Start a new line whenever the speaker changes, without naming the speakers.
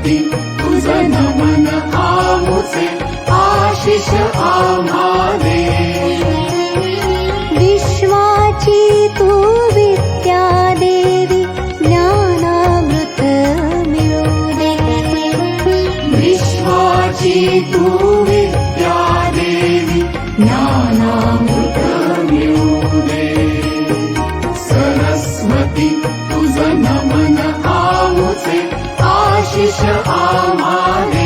सरस्वती तुझं नमन आमुचे आशिष आम्हाले
विश्वाची तू विद्या देवी ज्ञानामृत मिळू दे
विश्वाची तू विद्या देवी ज्ञानामृत मिळू दे सरस्वती तुझं नमन आमुचे आशिष आम्हाले